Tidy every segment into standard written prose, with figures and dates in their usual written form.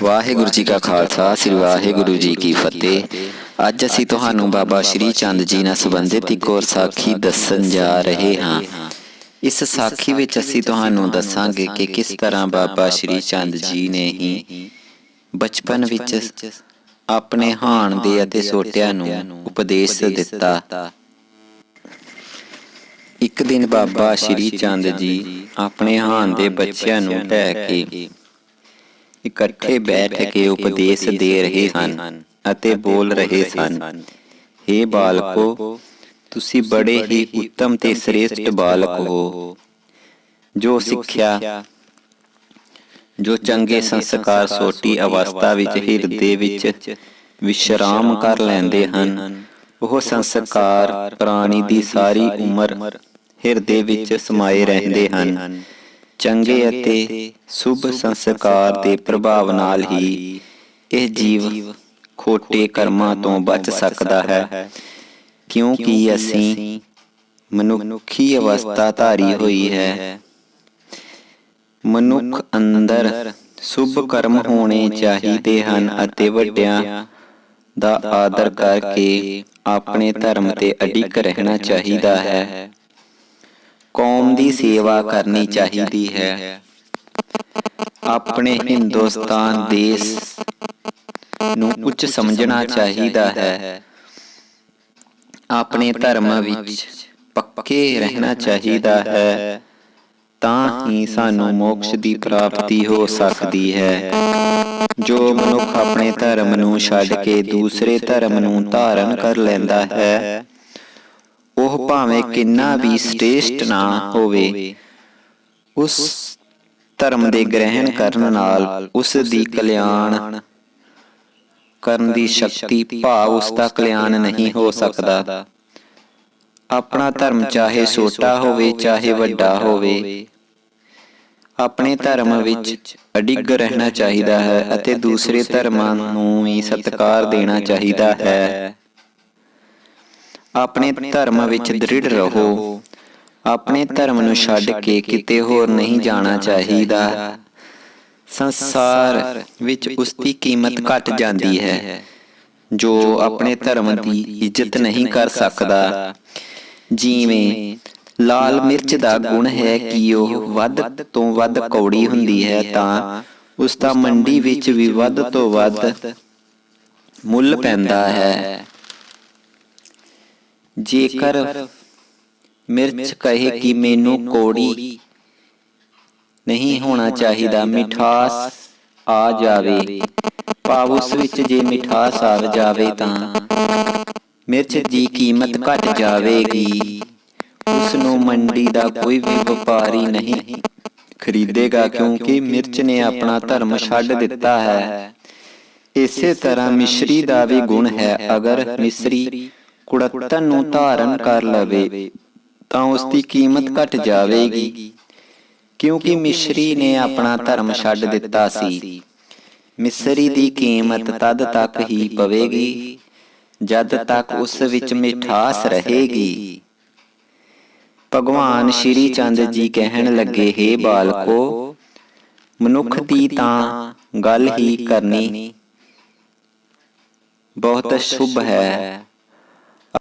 ਵਾਹਿਗੁਰੂ ਜੀ ਕਾ ਖਾਲਸਾ ਸ੍ਰੀ ਵਾਹਿਗੁਰੂ ਜੀ ਕੀ ਫਤਿਹ। ਅੱਜ ਅਸੀਂ ਤੁਹਾਨੂੰ ਬਾਬਾ ਸ਼੍ਰੀ ਚੰਦ ਜੀ ਨਾਲ ਸੰਬੰਧਿਤ ਇੱਕ ਹੋਰ ਸਾਖੀ ਦੱਸਣ ਜਾ ਰਹੇ ਹਾਂ। ਇਸ ਸਾਖੀ ਵਿੱਚ ਅਸੀਂ ਤੁਹਾਨੂੰ ਦੱਸਾਂਗੇ ਕਿ ਕਿਸ ਤਰ੍ਹਾਂ ਬਾਬਾ ਸ਼੍ਰੀ ਚੰਦ ਜੀ ਨੇ ਹੀ ਬਚਪਨ ਵਿੱਚ ਆਪਣੇ ਹਾਣ ਦੇ ਅਤੇ ਸੋਟਿਆਂ ਨੂੰ ਉਪਦੇਸ਼ ਦਿੱਤਾ। ਇੱਕ ਦਿਨ ਬਾਬਾ ਸ਼੍ਰੀ ਚੰਦ ਜੀ ਆਪਣੇ ਹਾਣ ਦੇ ਬੱਚਿਆਂ ਨੂੰ ਲੈ ਕੇ ਇਕੱਠੇ ਬੈਠ ਕੇ ਉਪਦੇਸ਼ ਦੇ ਰਹੇ ਹਨ ਅਤੇ ਬੋਲ ਰਹੇ ਸਨ, ਹੇ ਬਾਲਕੋ, ਤੁਸੀਂ ਬੜੇ ਹੀ ਉੱਤਮ ਤੇ ਸ੍ਰੇਸ਼ਟ ਬਾਲਕ ਹੋ। ਜੋ ਸਿੱਖਿਆ, ਜੋ ਚੰਗੇ ਸੰਸਕਾਰ ਛੋਟੀ ਅਵਸਥਾ ਵਿੱਚ ਹਿਰਦੇ ਵਿੱਚ ਵਿਸ਼ਰਾਮ ਕਰ ਲੈਂਦੇ ਹਨ, ਉਹ ਸੰਸਕਾਰ ਪ੍ਰਾਣੀ ਦੀ ਸਾਰੀ ਉਮਰ ਹਿਰਦੇ ਵਿੱਚ ਸਮਾਏ ਰਹਿੰਦੇ ਹਨ। ਚੰਗੇ ਅਤੇ ਸ਼ੁਭ ਸੰਸਕਾਰ ਦੇ ਪ੍ਰਭਾਵ ਨਾਲ ਹੀ ਇਹ ਜੀਵ ਖੋਟੇ ਕਰਮਾਂ ਤੋਂ ਬਚ ਸਕਦਾ ਹੈ, ਕਿਉਂਕਿ ਅਸੀਂ ਮਨੁੱਖੀ ਅਵਸਥਾ ਧਾਰੀ ਹੋਈ ਹੈ। ਮਨੁੱਖ ਅੰਦਰ ਸ਼ੁਭ ਕਰਮ ਹੋਣੇ ਚਾਹੀਦੇ ਹਨ ਅਤੇ ਵੱਡਿਆਂ ਦਾ ਆਦਰ ਕਰਕੇ ਆਪਣੇ ਧਰਮ ਤੇ ਅਡਿੱਗ ਰਹਿਣਾ ਚਾਹੀਦਾ ਹੈ। ਕੌਮ ਦੀ ਸੇਵਾ ਕਰਨੀ ਚਾਹੀਦੀ ਹੈ। ਆਪਣੇ ਹਿੰਦੁਸਤਾਨ ਦੇਸ਼ ਨੂੰ ਉੱਚ ਸਮਝਣਾ ਚਾਹੀਦਾ ਹੈ। ਆਪਣੇ ਧਰਮ ਵਿੱਚ ਪੱਕੇ ਰਹਿਣਾ ਚਾਹੀਦਾ ਹੈ, ਤਾਂ ਹੀ ਸਾਨੂੰ ਮੋਕਸ਼ ਦੀ ਪ੍ਰਾਪਤੀ ਹੋ ਸਕਦੀ ਹੈ। ਜੋ ਮਨੁੱਖ ਆਪਣੇ ਧਰਮ ਨੂੰ ਛੱਡ ਕੇ ਦੂਸਰੇ ਧਰਮ ਨੂੰ ਧਾਰਨ ਕਰ ਲੈਂਦਾ ਹੈ, ਉਹ ਭਾਵੇਂ ਕਿੰਨਾ ਵੀ ਸ੍ਰੇਸ਼ਟ ਨਾ ਹੋਵੇ, ਉਸ ਧਰਮ ਦੇ ਗ੍ਰਹਿਣ ਕਰਨ ਨਾਲ ਉਸ ਦੀ ਕਲਿਆਣ ਕਰਨ ਦੀ ਸ਼ਕਤੀ, ਭਾਵ ਉਸ ਦਾ ਕਲਿਆਣ ਨਹੀਂ ਹੋ ਸਕਦਾ। ਆਪਣਾ ਧਰਮ ਚਾਹੇ ਛੋਟਾ ਹੋਵੇ ਚਾਹੇ ਵੱਡਾ ਹੋਵੇ, ਆਪਣੇ ਧਰਮ ਵਿੱਚ ਅਡਿੱਗ ਰਹਿਣਾ ਚਾਹੀਦਾ ਹੈ ਅਤੇ ਦੂਸਰੇ ਧਰਮਾਂ ਨੂੰ ਵੀ ਸਤਿਕਾਰ ਦੇਣਾ ਚਾਹੀਦਾ ਹੈ। ਆਪਣੇ ਧਰਮ ਵਿੱਚ ਦ੍ਰਿੜ ਰਹੋ। ਆਪਣੇ ਧਰਮ ਨੂੰ ਛੱਡ ਕੇ ਕਿਤੇ ਹੋਰ ਨਹੀਂ ਜਾਣਾ ਚਾਹੀਦਾ। ਸੰਸਾਰ ਵਿੱਚ ਉਸ ਦੀ ਕੀਮਤ ਘਟ ਜਾਂਦੀ ਹੈ ਜੋ ਆਪਣੇ ਧਰਮ ਦੀ ਇੱਜ਼ਤ ਨਹੀਂ ਕਰ ਸਕਦਾ। ਜਿਵੇਂ ਲਾਲ ਮਿਰਚ ਦਾ ਗੁਣ ਹੈ ਕਿ ਉਹ ਵੱਧ ਤੋਂ ਵੱਧ ਕੌੜੀ ਹੁੰਦੀ ਹੈ, ਤਾਂ ਉਸ ਦਾ ਮੰਡੀ ਵਿੱਚ ਵੀ ਵੱਧ ਤੋਂ ਵੱਧ ਮੁੱਲ ਪੈਂਦਾ ਹੈ। ਜੇਕਰ ਮਿਰਚ ਕਹੇ ਕਿ ਮੈਨੂੰ ਕੌੜੀ ਨਹੀਂ ਹੋਣਾ ਚਾਹੀਦਾ, ਮਿਠਾਸ ਆ ਜਾਵੇ, ਭਾਵ ਉਸ ਵਿੱਚ ਜੇ ਮਿਠਾਸ ਆ ਜਾਵੇ ਤਾਂ ਮਿਰਚ ਦੀ ਕੀਮਤ ਘਟ ਜਾਵੇਗੀ। ਉਸ ਨੂੰ ਮੰਡੀ ਦਾ ਕੋਈ ਵੀ ਵਪਾਰੀ ਨਹੀਂ ਖਰੀਦੇਗਾ, ਕਿਉਂਕਿ ਮਿਰਚ ਨੇ ਆਪਣਾ ਧਰਮ ਛੱਡ ਦਿੱਤਾ ਹੈ। ਇਸੇ ਤਰ੍ਹਾਂ ਮਿਸਰੀ ਦਾ ਵੀ ਗੁਣ ਹੈ। ਅਗਰ ਮਿਸਰੀ ਕੁੜੱਤਣ ਨੂੰ ਧਾਰਨ ਕਰ ਲਵੇ ਤਾਂ ਉਸ ਦੀ ਕੀਮਤ ਘਟ ਜਾਵੇਗੀ, ਕਿਉਂਕਿ ਮਿਸਰੀ ਨੇ ਆਪਣਾ ਧਰਮ ਛੱਡ ਦਿੱਤਾ ਸੀ। ਮਿਸਰੀ ਦੀ ਕੀਮਤ ਤਦ ਤੱਕ ਹੀ ਪਵੇਗੀ ਜਦ ਤੱਕ ਉਸ ਵਿੱਚ ਮਿਠਾਸ ਰਹੇਗੀ। ਭਗਵਾਨ ਸ਼੍ਰੀ ਚੰਦ ਜੀ ਕਹਿਣ ਲੱਗੇ, ਹੇ ਬਾਲਕੋ, ਮਨੁੱਖ ਦੀ ਤਾਂ ਗੱਲ ਹੀ ਕਰਨੀ ਬਹੁਤ ਸ਼ੁਭ ਹੈ।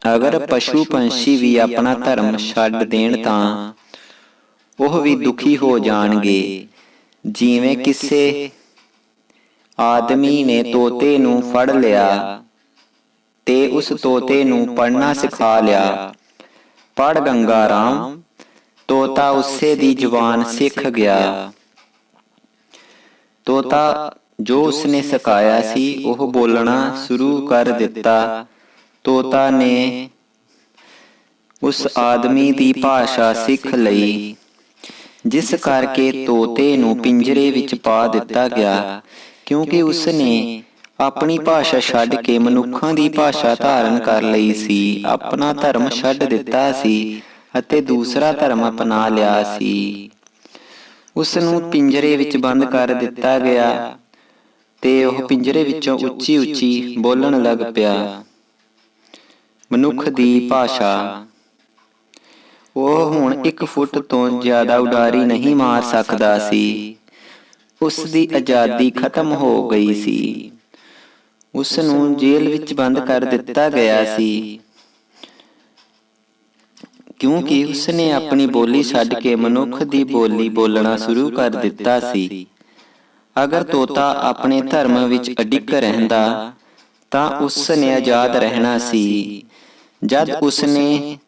ਅਗਰ ਪਸ਼ੂ ਪੰਛੀ ਵੀ ਆਪਣਾ ਧਰਮ ਛੱਡ ਦੇਣ ਤਾਂ ਉਹ ਵੀ ਦੁਖੀ ਹੋ ਜਾਣਗੇ। ਜਿਵੇਂ ਕਿਸੇ ਆਦਮੀ ਨੇ ਤੋਤੇ ਨੂੰ ਫੜ ਲਿਆ ਤੇ ਉਸ ਤੋਤੇ ਨੂੰ ਪੜ੍ਹਨਾ ਸਿਖਾ ਲਿਆ। ਪੜ੍ਹ ਗੰਗਾ ਰਾਮ, ਤੋਤਾ ਉਸੇ ਦੀ ਜ਼ੁਬਾਨ ਸਿੱਖ ਗਿਆ। ਤੋਤਾ ਜੋ ਉਸਨੇ ਸਿਖਾਇਆ ਸੀ ਉਹ ਬੋਲਣਾ ਸ਼ੁਰੂ ਕਰ ਦਿੱਤਾ। ਤੋਤਾ ਨੇ ਉਸ ਆਦਮੀ ਦੀ ਭਾਸ਼ਾ ਸਿੱਖ ਲਈ, ਜਿਸ ਕਰਕੇ ਤੋਤੇ ਨੂੰ ਪਿੰਜਰੇ ਵਿੱਚ ਪਾ ਦਿੱਤਾ ਗਿਆ, ਕਿਉਂਕਿ ਉਸਨੇ ਆਪਣੀ ਭਾਸ਼ਾ ਛੱਡ ਕੇ ਮਨੁੱਖਾਂ ਦੀ ਭਾਸ਼ਾ ਧਾਰਨ ਕਰ ਲਈ ਸੀ। ਆਪਣਾ ਧਰਮ ਛੱਡ ਦਿੱਤਾ ਸੀ ਅਤੇ ਦੂਸਰਾ ਧਰਮ ਅਪਣਾ ਲਿਆ ਸੀ। ਉਸ ਨੂੰ ਪਿੰਜਰੇ ਵਿੱਚ ਬੰਦ ਕਰ ਦਿੱਤਾ ਗਿਆ ਤੇ ਉਹ ਪਿੰਜਰੇ ਵਿੱਚੋਂ ਉੱਚੀ ਉੱਚੀ ਬੋਲਣ ਲੱਗ ਪਿਆ। ਮਨੁੱਖ ਦੀ ਭਾਸ਼ਾ। ਉਹ ਹੁਣ 1 ਫੁੱਟ ਤੋਂ ਜ਼ਿਆਦਾ ਉਡਾਰੀ ਨਹੀਂ ਮਾਰ ਸਕਦਾ ਸੀ। ਉਸ ਦੀ ਆਜ਼ਾਦੀ ਖਤਮ ਹੋ ਗਈ ਸੀ। ਉਸ ਨੂੰ ਜੇਲ੍ਹ ਵਿੱਚ ਬੰਦ ਕਰ ਦਿੱਤਾ ਗਿਆ ਸੀ, ਕਿਉਂਕਿ ਉਸ ਨੇ ਆਪਣੀ ਬੋਲੀ ਛੱਡ ਕੇ ਮਨੁੱਖ ਦੀ ਬੋਲੀ ਬੋਲਣਾ ਸ਼ੁਰੂ ਕਰ ਦਿੱਤਾ ਸੀ। ਅਗਰ ਤੋਤਾ ਆਪਣੇ ਧਰਮ ਵਿੱਚ ਅਡਿੱਗ ਰਹਿੰਦਾ ਤਾਂ ਉਸ ਨੇ ਆਜ਼ਾਦ ਰਹਿਣਾ ਸੀ। ਜਦ ਉਸ ਨੇ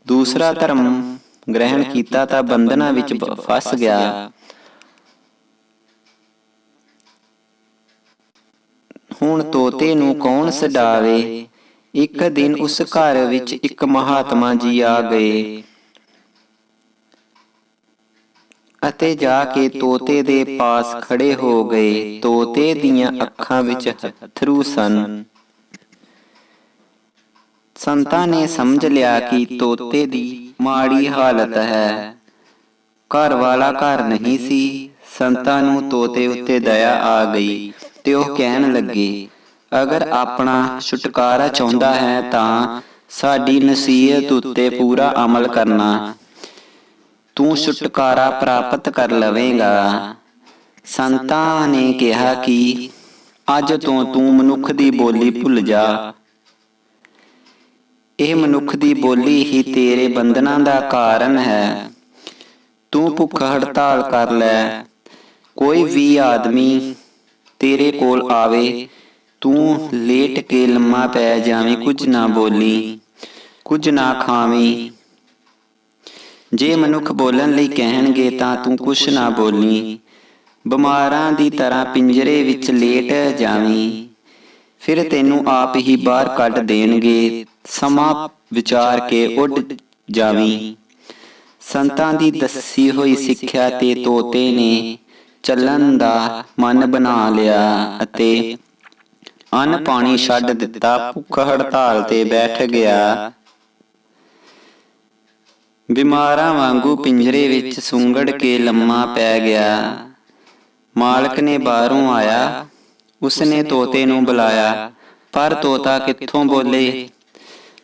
ਦੂਸਰਾ ਧਰਮ ਗ੍ਰਹਿਣ ਕੀਤਾ ਤਾਂ ਬੰਧਨਾਂ ਵਿੱਚ ਫਸ ਗਿਆ। ਹੁਣ ਤੋਤੇ ਨੂੰ ਕੌਣ ਛਡਾਵੇ? ਇੱਕ ਦਿਨ ਉਸ ਘਰ ਵਿੱਚ ਇੱਕ ਮਹਾਤਮਾ ਜੀ ਆ ਗਏ ਅਤੇ ਜਾ ਕੇ ਤੋਤੇ ਦੇ ਪਾਸ ਖੜੇ ਹੋ ਗਏ। ਤੋਤੇ ਦੀਆਂ ਅੱਖਾਂ ਵਿੱਚ ਅੱਥਰੂ ਸਨ। ਸੰਤਾਂ ਨੇ ਸਮਝ ਲਿਆ ਕਿ ਤੋਤੇ ਦੀ ਮਾੜੀ ਹਾਲਤ ਹੈ। ਘਰ ਵਾਲਾ ਘਰ ਨਹੀਂ ਸੀ। ਸੰਤਾਂ ਨੂੰ ਤੋਤੇ ਉੱਤੇ ਦਇਆ ਆ ਗਈ ਤੇ ਉਹ ਕਹਿਣ ਲੱਗੇ, ਅਗਰ ਆਪਣਾ ਛੁਟਕਾਰਾ ਚਾਹੁੰਦਾ ਹੈ ਤਾਂ ਸਾਡੀ ਨਸੀਹਤ ਉੱਤੇ ਪੂਰਾ ਅਮਲ ਕਰਨਾ, ਤੂੰ ਛੁਟਕਾਰਾ ਪ੍ਰਾਪਤ ਕਰ ਲਵੇਂਗਾ। ਸੰਤਾਂ ਨੇ ਕਿਹਾ ਕਿ ਅੱਜ ਤੋਂ ਤੂੰ ਮਨੁੱਖ ਦੀ ਬੋਲੀ ਭੁੱਲ ਜਾ। ਇਹ ਮਨੁੱਖ ਦੀ ਬੋਲੀ ਹੀ ਤੇਰੇ ਬੰਧਨਾਂ ਦਾ ਕਾਰਨ ਹੈ। ਤੂੰ ਭੁੱਖ ਹੜਤਾਲ ਕਰ ਲੈ। ਕੋਈ ਵੀ ਆਦਮੀ ਤੇਰੇ ਕੋਲ ਆਵੇ, ਤੂੰ ਲੇਟ ਕੇ ਲੰਮਾ ਪੈ ਜਾਵੇਂ, ਕੁਝ ਨਾ ਬੋਲੀ, ਕੁਝ ਨਾ ਖਾਵੀਂ। ਜੇ ਮਨੁੱਖ ਬੋਲਣ ਲਈ ਕਹਿਣਗੇ ਤਾਂ ਤੂੰ ਕੁਛ ਨਾ ਬੋਲੀ। ਬਿਮਾਰਾਂ ਦੀ ਤਰ੍ਹਾਂ ਪਿੰਜਰੇ ਵਿੱਚ ਲੇਟ ਜਾਵੀਂ, ਫਿਰ ਤੈਨੂੰ ਆਪ ਹੀ ਬਾਹਰ ਕੱਢ ਦੇਣਗੇ। ਸਮਾਂ ਵਿਚਾਰ ਕੇ ਉੱਡ ਜਾਵੀਂ। ਸੰਤਾਂ ਦੀ ਦੱਸੀ ਹੋਈ ਸਿੱਖਿਆ ਤੇ ਤੋਤੇ ਨੇ ਚੱਲਣ ਦਾ ਮਨ ਬਣਾ ਲਿਆ ਅਤੇ ਅੰਨ ਪਾਣੀ ਛੱਡ ਦਿੱਤਾ। ਭੁੱਖ ਹੜਤਾਲ ਤੇ ਬੈਠ ਗਿਆ। ਬਿਮਾਰਾਂ ਵਾਂਗੂ ਪਿੰਜਰੇ ਵਿੱਚ ਸੁੰਗੜ ਕੇ ਲੰਮਾ ਪੈ ਗਿਆ। ਮਾਲਕ ਨੇ ਬਾਹਰੋਂ ਆਇਆ। ਉਸਨੇ ਤੋਤੇ ਨੂੰ ਬੁਲਾਇਆ, ਪਰ ਤੋਤਾ ਕਿੱਥੋਂ ਬੋਲੇ।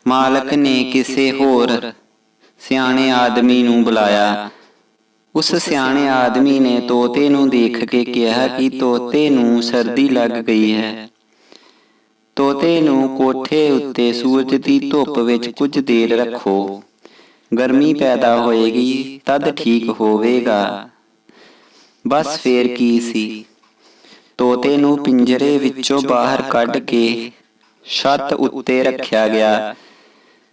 ਮਾਲਕ ਨੇ ਕਿਸੇ ਹੋਰ ਸਿਆਣੇ ਆਦਮੀ ਨੂੰ ਬੁਲਾਇਆ। ਉਸ ਸਿਆਣੇ ਆਦਮੀ ਨੇ ਤੋਤੇ ਨੂੰ ਦੇਖ ਕੇ ਕਿਹਾ ਕਿ ਤੋਤੇ ਨੂੰ ਸਰਦੀ ਲੱਗ ਗਈ ਹੈ। ਤੋਤੇ ਨੂੰ ਕੋਠੇ ਉੱਤੇ ਸੂਰਜ ਦੀ ਧੁੱਪ ਵਿੱਚ ਕੁਝ ਦੇਰ ਰੱਖੋ। ਗਰਮੀ ਪੈਦਾ ਹੋਏਗੀ ਤਦ ਠੀਕ ਹੋਵੇਗਾ। ਬਸ ਫੇਰ ਕੀ ਸੀ। ਤੋਤੇ ਨੂੰ ਪਿੰਜਰੇ ਵਿੱਚੋਂ ਬਾਹਰ ਕੱਢ ਕੇ ਛੱਤ ਉੱਤੇ ਰੱਖਿਆ ਗਿਆ।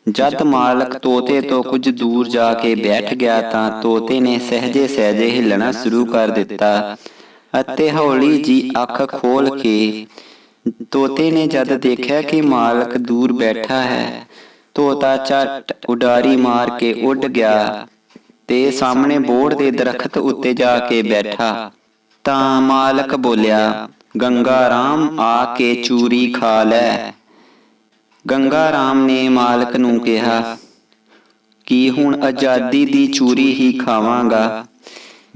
ਜਦ ਮਾਲਕ ਤੋਤੇ ਤੋਂ ਕੁਝ ਦੂਰ ਜਾ ਕੇ ਬੈਠ ਗਿਆ ਤਾਂ ਤੋਤੇ ਨੇ ਸਹਿਜੇ ਸਹਿਜੇ ਹਿੱਲਣਾ ਸ਼ੁਰੂ ਕਰ ਦਿੱਤਾ ਅਤੇ ਹੌਲੀ ਜੀ ਅੱਖ ਖੋਲ ਕੇ ਤੋਤੇ ਨੇ ਜਦ ਦੇਖਿਆ ਕਿ ਮਾਲਕ ਦੂਰ ਬੈਠਾ ਹੈ, ਤੋਤਾ ਝੱਟ ਉਡਾਰੀ ਮਾਰ ਕੇ ਉੱਡ ਗਿਆ ਤੇ ਸਾਹਮਣੇ ਬੋਹੜ ਦੇ ਦਰਖਤ ਉੱਤੇ ਜਾ ਕੇ ਬੈਠਾ। ਤਾਂ ਮਾਲਕ ਬੋਲਿਆ, ਗੰਗਾ ਰਾਮ ਆ ਕੇ ਚੂਰੀ ਖਾ ਲੈ। ਗੰਗਾ ਰਾਮ ਨੇ ਮਾਲਕ ਨੂੰ ਕਿਹਾ ਕਿ ਹੁਣ ਆਜ਼ਾਦੀ ਦੀ ਚੂਰੀ ਹੀ ਖਾਵਾਂਗਾ।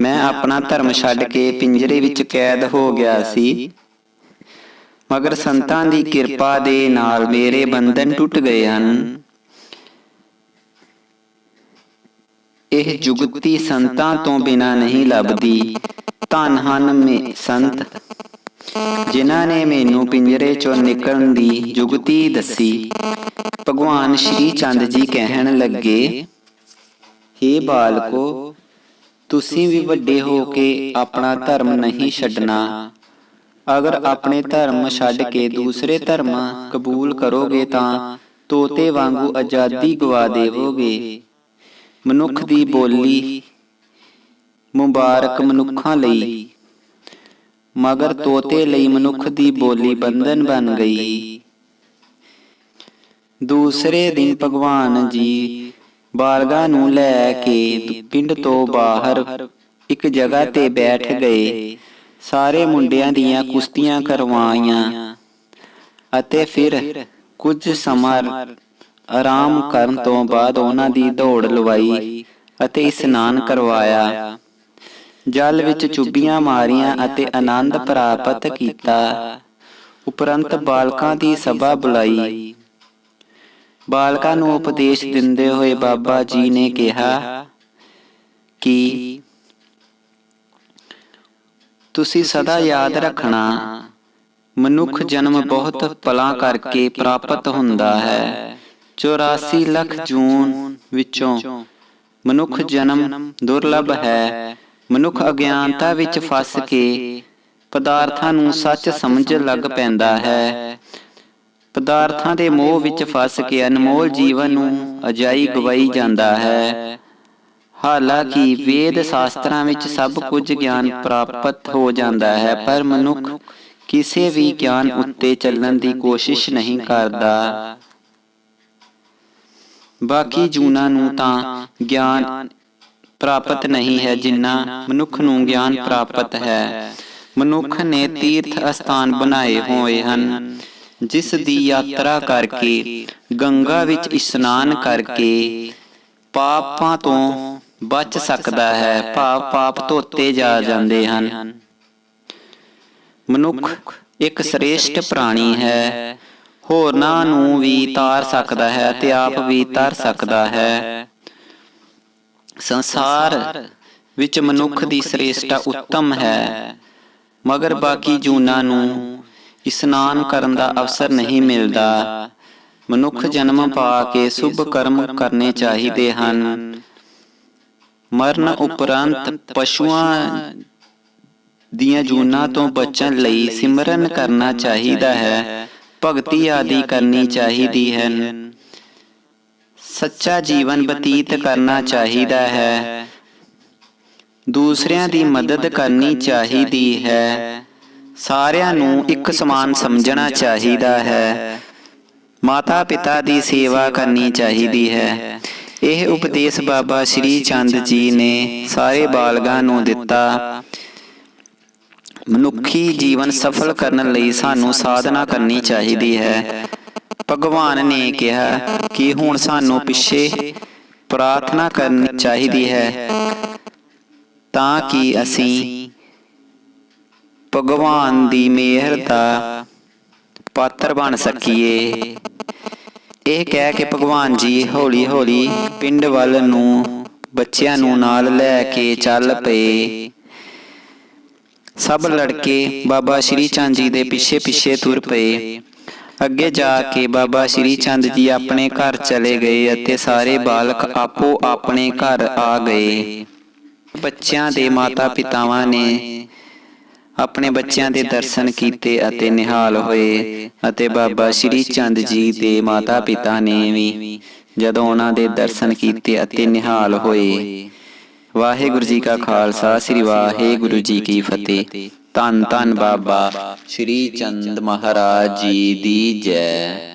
ਮੈਂ ਆਪਣਾ ਧਰਮ ਛੱਡ ਕੇ ਪਿੰਜਰੇ ਵਿੱਚ ਕੈਦ ਹੋ ਗਿਆ ਸੀ, ਮਗਰ ਸੰਤਾਂ ਦੀ ਕਿਰਪਾ ਦੇ ਨਾਲ ਮੇਰੇ ਬੰਧਨ ਟੁੱਟ ਗਏ ਹਨ। ਇਹ ਜੁਗਤੀ ਸੰਤਾਂ ਤੋਂ ਬਿਨਾਂ ਨਹੀਂ ਲੱਭਦੀ। ਧੰਨ ਹਨ ਸੰਤ ਜਿਨ੍ਹਾਂ ਨੇ ਮੈਨੂੰ ਪਿੰਜਰੇ ਚੋਂ ਨਿਕਲਣ ਦੀ ਜੁਗਤੀ ਦੱਸੀ। ਭਗਵਾਨ ਸ਼੍ਰੀ ਚੰਦ ਜੀ ਕਹਿਣ ਲੱਗੇ, ਹੇ ਬਾਲਕੋ, ਤੁਸੀਂ ਵੀ ਵੱਡੇ ਹੋ ਕੇ ਆਪਣਾ ਧਰਮ ਨਹੀਂ ਛੱਡਣਾ। ਅਗਰ ਆਪਣੇ ਧਰਮ ਛੱਡ ਕੇ ਦੂਸਰੇ ਧਰਮ ਕਬੂਲ ਕਰੋਗੇ ਤਾਂ ਤੋਤੇ ਵਾਂਗੂ ਆਜ਼ਾਦੀ ਗਵਾ ਦੇਵੋਗੇ। ਮਨੁੱਖ ਦੀ ਬੋਲੀ ਮੁਬਾਰਕ ਮਨੁੱਖਾਂ ਲਈ, ਮਗਰ ਤੋਤੇ ਲਈ ਮਨੁੱਖ ਦੀ ਬੋਲੀ ਬੰਧਨ ਬਣ ਗਈ। ਦੂਸਰੇ ਦਿਨ ਭਗਵਾਨ ਜੀ ਬਾਲਗਾਂ ਨੂੰ ਲੈ ਕੇ ਪਿੰਡ ਤੋਂ ਬਾਹਰ ਇੱਕ ਜਗ੍ਹਾ ਤੇ ਬੈਠ ਗਏ। ਸਾਰੇ ਮੁੰਡਿਆਂ ਦੀਆਂ ਕੁਸ਼ਤੀਆਂ ਕਰਵਾਈਆਂ ਅਤੇ ਫਿਰ ਕੁਝ ਸਮਾਂ ਆਰਾਮ ਕਰਨ ਤੋਂ ਬਾਅਦ ਉਹਨਾਂ ਦੀ ਦੌੜ ਲਵਾਈ ਅਤੇ ਇਸ਼ਨਾਨ ਕਰਵਾਇਆ। ਜਲ ਵਿੱਚ ਚੁੱਭੀਆਂ ਮਾਰੀਆਂ ਅਤੇ ਆਨੰਦ ਪ੍ਰਾਪਤ ਕੀਤਾ। ਉਪਰੰਤ ਬਾਲਕਾਂ ਦੀ ਸਭਾ ਬੁਲਾਈ। ਬਾਲਕਾਂ ਨੂੰ ਉਪਦੇਸ਼ ਦਿੰਦੇ ਹੋਏ ਬਾਬਾ ਜੀ ਨੇ ਕਿਹਾ ਕਿ ਤੁਸੀਂ ਸਦਾ ਯਾਦ ਰੱਖਣਾ, ਮਨੁੱਖ ਜਨਮ ਬਹੁਤ ਭਲਾ ਕਰਕੇ ਪ੍ਰਾਪਤ ਹੁੰਦਾ ਹੈ। 84 ਲੱਖ ਜੂਨ ਵਿੱਚੋਂ ਮਨੁੱਖ ਜਨਮ ਦੁਰਲੱਭ ਹੈ। ਮਨੁੱਖ ਅਗਿਆਨਤਾ ਵਿੱਚ ਫਸ ਕੇ ਪਦਾਰਥਾਂ ਨੂੰ ਸੱਚ ਸਮਝ ਲੱਗ ਪੈਂਦਾ ਹੈ। ਪਦਾਰਥਾਂ ਦੇ ਮੋਹ ਵਿੱਚ ਫਸ ਕੇ ਅਨਮੋਲ ਜੀਵਨ ਨੂੰ ਅਜਾਈ ਗਵਾਈ ਜਾਂਦਾ ਹੈ। ਹਾਲਾਂਕਿ ਵੇਦ ਸ਼ਾਸਤਰਾਂ ਵਿੱਚ ਸਭ ਕੁਝ ਗਿਆਨ ਪ੍ਰਾਪਤ ਹੋ ਜਾਂਦਾ ਹੈ, ਪਰ ਮਨੁੱਖ ਕਿਸੇ ਵੀ ਗਿਆਨ ਉੱਤੇ ਚੱਲਣ ਦੀ ਕੋਸ਼ਿਸ਼ ਨਹੀਂ ਕਰਦਾ। ਬਾਕੀ ਜੂਨਾਂ ਨੂੰ ਤਾਂ ਗਿਆਨ ਪ੍ਰਾਪਤ ਨਹੀਂ ਹੈ ਜਿੰਨਾ ਮਨੁੱਖ ਨੂੰ ਗਿਆਨ ਪ੍ਰਾਪਤ ਹੈ। ਮਨੁੱਖ ਨੇ ਤੀਰਥ ਅਸਥਾਨ ਬਣਾਏ ਹੋਏ ਹਨ, ਜਿਸ ਦੀ ਯਾਤਰਾ ਕਰਕੇ, ਗੰਗਾ ਵਿੱਚ ਇਸ਼ਨਾਨ ਕਰਕੇ ਪਾਪਾਂ ਤੋਂ ਬਚ ਸਕਦਾ ਹੈ। ਪਾਪ ਧੋਤੇ ਜਾ ਜਾਂਦੇ ਹਨ। ਮਨੁੱਖ ਇੱਕ ਸ੍ਰੇਸ਼ਟ ਪ੍ਰਾਣੀ ਹੈ, ਹੋਰਨਾਂ ਨੂੰ ਵੀ ਤਾਰ ਸਕਦਾ ਹੈ ਤੇ ਆਪ ਵੀ ਤਰ ਸਕਦਾ ਹੈ। ਸੰਸਾਰ ਵਿੱਚ ਮਨੁੱਖ ਦੀ ਸ੍ਰੇਸ਼ਟਤਾ ਉੱਤਮ ਹੈ, ਮਗਰ ਬਾਕੀ ਜੂਨਾਂ ਨੂੰ ਇਸ਼ਨਾਨ ਕਰਨ ਦਾ ਅਵਸਰ ਨਹੀਂ ਮਿਲਦਾ। ਮਨੁੱਖ ਜਨਮ ਪਾ ਕੇ ਸ਼ੁਭ ਕਰਮ ਕਰਨੇ ਚਾਹੀਦੇ ਹਨ। ਮਰਨ ਉਪਰੰਤ ਪਸ਼ੂਆਂ ਦੀਆਂ ਜੂਨਾਂ ਤੋਂ ਬਚਣ ਲਈ ਸਿਮਰਨ ਕਰਨਾ ਚਾਹੀਦਾ ਹੈ, ਭਗਤੀ ਆਦਿ ਕਰਨੀ ਚਾਹੀਦੀ ਹੈ, ਸੱਚਾ ਜੀਵਨ ਬਤੀਤ ਕਰਨਾ ਚਾਹੀਦਾ ਹੈ, ਦੂਸਰਿਆਂ ਦੀ ਮਦਦ ਕਰਨੀ ਚਾਹੀਦੀ ਹੈ, ਸਾਰਿਆਂ ਨੂੰ ਇੱਕ ਸਮਾਨ ਸਮਝਣਾ ਚਾਹੀਦਾ ਹੈ, ਮਾਤਾ ਪਿਤਾ ਦੀ ਸੇਵਾ ਕਰਨੀ ਚਾਹੀਦੀ ਹੈ। ਇਹ ਉਪਦੇਸ਼ ਬਾਬਾ ਸ਼੍ਰੀ ਚੰਦ ਜੀ ਨੇ ਸਾਰੇ ਬਾਲਗਾਂ ਨੂੰ ਦਿੱਤਾ। ਮਨੁੱਖੀ ਜੀਵਨ ਸਫਲ ਕਰਨ ਲਈ ਸਾਨੂੰ ਸਾਧਨਾ ਕਰਨੀ ਚਾਹੀਦੀ ਹੈ। ਭਗਵਾਨ ਨੇ ਕਿਹਾ ਕਿ ਹੁਣ ਸਾਨੂੰ ਪਿੱਛੇ ਪ੍ਰਾਰਥਨਾ ਕਰਨੀ ਚਾਹੀਦੀ ਹੈ ਤਾਂ ਕਿ ਅਸੀਂ ਭਗਵਾਨ ਦੀ ਮਿਹਰ ਦਾ ਪਾਤਰ ਬਣ ਸਕੀਏ। ਇਹ ਕਹਿ ਕੇ ਭਗਵਾਨ ਜੀ ਹੌਲੀ ਹੌਲੀ ਪਿੰਡ ਵੱਲ ਨੂੰ ਬੱਚਿਆਂ ਨੂੰ ਨਾਲ ਲੈ ਕੇ ਚੱਲ ਪਏ। ਸਭ ਲੜਕੇ ਬਾਬਾ ਸ਼੍ਰੀ ਚੰਦ ਜੀ ਦੇ ਪਿੱਛੇ ਪਿੱਛੇ ਤੁਰ ਪਏ। ਅੱਗੇ ਜਾ ਕੇ ਬਾਬਾ ਸ਼੍ਰੀ ਚੰਦ ਜੀ ਆਪਣੇ ਘਰ ਚਲੇ ਗਏ ਅਤੇ ਸਾਰੇ ਬਾਲਕ ਆਪੋ ਆਪਣੇ ਘਰ ਆ ਗਏ। ਬੱਚਿਆਂ ਦੇ ਮਾਤਾ ਪਿਤਾਵਾਂ ਨੇ ਆਪਣੇ ਬੱਚਿਆਂ ਦੇ ਦਰਸ਼ਨ ਕੀਤੇ ਅਤੇ ਨਿਹਾਲ ਹੋਏ ਅਤੇ ਬਾਬਾ ਸ਼੍ਰੀ ਚੰਦ ਜੀ ਦੇ ਮਾਤਾ ਪਿਤਾ ਨੇ ਵੀ ਜਦੋਂ ਉਹਨਾਂ ਦੇ ਦਰਸ਼ਨ ਕੀਤੇ ਅਤੇ ਨਿਹਾਲ ਹੋਏ। ਵਾਹਿਗੁਰੂ ਜੀ ਕਾ ਖਾਲਸਾ, ਸ੍ਰੀ ਵਾਹਿਗੁਰੂ ਜੀ ਕੀ ਫਤਿਹ। ਧੰਨ ਧੰਨ ਬਾਬਾ ਸ਼੍ਰੀ ਚੰਦ ਮਹਾਰਾਜ ਜੀ ਦੀ ਜੈ।